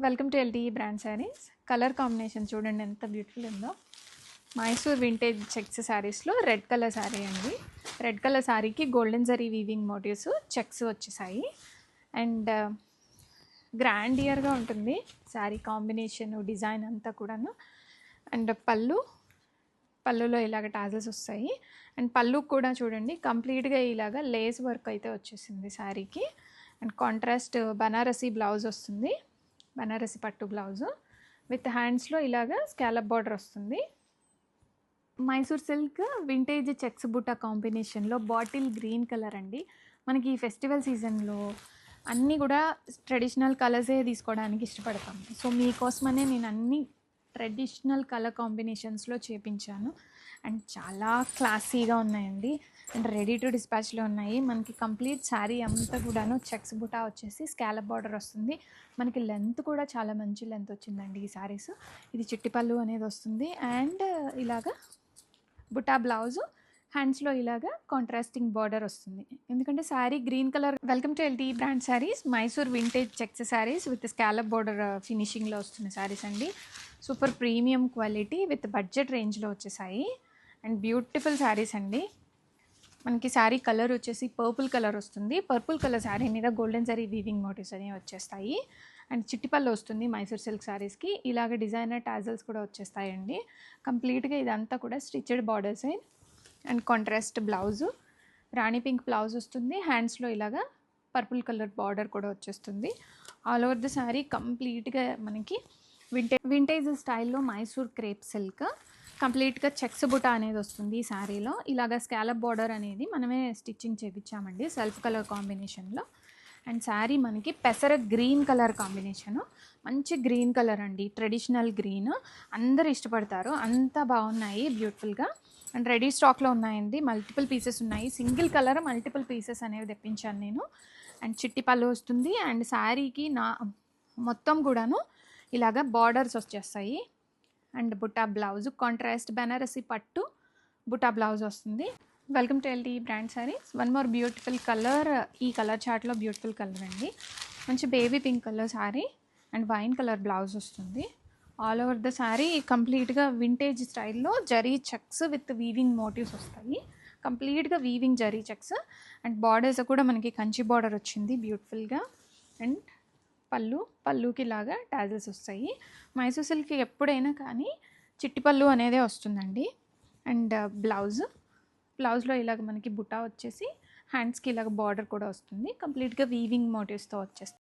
Welcome to LTE brand saris. Colour combination చూడండి ఎంత beautiful ఉందో. మైసూర్ వింటేజ్ చెక్స్ శారీస్లో రెడ్ కలర్ శారీ అండి. రెడ్ కలర్ శారీకి golden zari weaving motifs checks వచ్చేసాయి. అండ్ గ్రాండ్ ఇయర్గా ఉంటుంది శారీ కాంబినేషన్ డిజైన్ అంతా కూడాను. అండ్ పళ్ళులో ఇలాగ టాజల్స్ వస్తాయి. అండ్ పళ్ళు కూడా చూడండి కంప్లీట్గా ఇలాగ లేస్ వర్క్ అయితే వచ్చేసింది శారీకి. అండ్ కాంట్రాస్ట్ బనారసీ బ్లౌజ్ వస్తుంది, బనారసి పట్టు బ్లౌజు విత్ హ్యాండ్స్లో ఇలాగా స్కాలప్ బార్డర్ వస్తుంది. మైసూర్ సిల్క్ వింటేజ్ చెక్స్ బుట్ట కాంబినేషన్లో బాటిల్ గ్రీన్ కలర్ అండి. మనకి ఈ ఫెస్టివల్ సీజన్లో అన్నీ కూడా ట్రెడిషనల్ కలర్సే తీసుకోవడానికి ఇష్టపడతాం. సో మీకోసమనే నేను అన్ని ట్రెడిషనల్ కలర్ కాంబినేషన్స్లో చేపించాను. అండ్ చాలా క్లాసీగా ఉన్నాయండి. అండ్ రెడీ టు డిస్పాచ్లో ఉన్నాయి. మనకి కంప్లీట్ శారీ అంతా కూడాను చెక్స్ బుటా వచ్చేసి స్కాలప్ బార్డర్ వస్తుంది. మనకి లెంత్ కూడా చాలా మంచి లెంత్ వచ్చిందండి ఈ శారీస్. ఇది చిట్టిపళ్ళు అనేది వస్తుంది. అండ్ ఇలాగా బుటా బ్లౌజు, హ్యాండ్స్లో ఇలాగా కాంట్రాస్టింగ్ బార్డర్ వస్తుంది. ఎందుకంటే sari green colour. Welcome to LT brand saris. Mysore vintage checks saris with scallop border ఫినిషింగ్లో వస్తున్న శారీస్ అండి. Super premium quality with budget రేంజ్లో వచ్చేసాయి. అండ్ బ్యూటిఫుల్ శారీస్ అండి. మనకి శారీ కలర్ వచ్చేసి పర్పుల్ కలర్ వస్తుంది. పర్పుల్ కలర్ శారీ మీద గోల్డెన్ జరీ వీవింగ్ మోటివ్స్ అనేవి వచ్చేస్తాయి. అండ్ చిట్టిపల్లు వస్తుంది మైసూర్ సిల్క్ శారీస్కి. ఇలాగ డిజైనర్ టాజల్స్ కూడా వచ్చేస్తాయండి. కంప్లీట్గా ఇదంతా కూడా stitched borders and contrast blouse, Rani pink blouse వస్తుంది. హ్యాండ్స్లో ఇలాగా పర్పుల్ కలర్ బార్డర్ కూడా వచ్చేస్తుంది. ఆల్ ఓవర్ ద శారీ కంప్లీట్గా మనకి వింటేజ్ స్టైల్లో మైసూర్ క్రేప్ సిల్క్ కంప్లీట్గా చెక్స్ బుటా అనేది వస్తుంది ఈ శారీలో. ఇలాగ స్కాలప్ బార్డర్ అనేది మనమే స్టిచ్చింగ్ చేయించామండి సెల్ఫ్ కలర్ కాంబినేషన్లో. అండ్ శారీ మనకి పెసర గ్రీన్ కలర్ కాంబినేషను, మంచి గ్రీన్ కలర్ అండి, ట్రెడిషనల్ గ్రీన్. అందరు ఇష్టపడతారు, అంత బాగున్నాయి బ్యూటిఫుల్గా. అండ్ రెడీ స్టాక్లో ఉన్నాయండి, మల్టిపుల్ పీసెస్ ఉన్నాయి. సింగిల్ కలర్ మల్టిపుల్ పీసెస్ అనేవి తెప్పించాను నేను. అండ్ చిట్టి పళ్ళు వస్తుంది. అండ్ శారీకి మొత్తం కూడాను ఇలాగ బార్డర్స్ వచ్చేస్తాయి. And buta blouse contrast Banarasi పట్టు బుటా బ్లౌజ్ వస్తుంది. Welcome to LT brand saris. One more beautiful colour, ఈ కలర్ చార్ట్లో బ్యూటిఫుల్ కలర్ అండి. మంచి baby pink colour sari and wine colour blouse వస్తుంది. ఆల్ ఓవర్ ద శారీ కంప్లీట్గా వింటేజ్ స్టైల్లో zari checks with weaving motifs వస్తాయి. కంప్లీట్గా weaving zari checks. And borders కూడా మనకి కంచి బార్డర్ వచ్చింది బ్యూటిఫుల్గా. అండ్ పళ్ళుకి లాగా టాజల్స్ వస్తాయి. మైసూర్ సిల్క్కి ఎప్పుడైనా కానీ చిట్టి పళ్ళు అనేదే వస్తుందండి. అండ్ బ్లౌజ్లో ఇలాగ మనకి బుటా వచ్చేసి హ్యాండ్స్కి ఇలాగ బార్డర్ కూడా వస్తుంది. కంప్లీట్గా వీవింగ్ మోటివ్స్తో వచ్చేస్తుంది.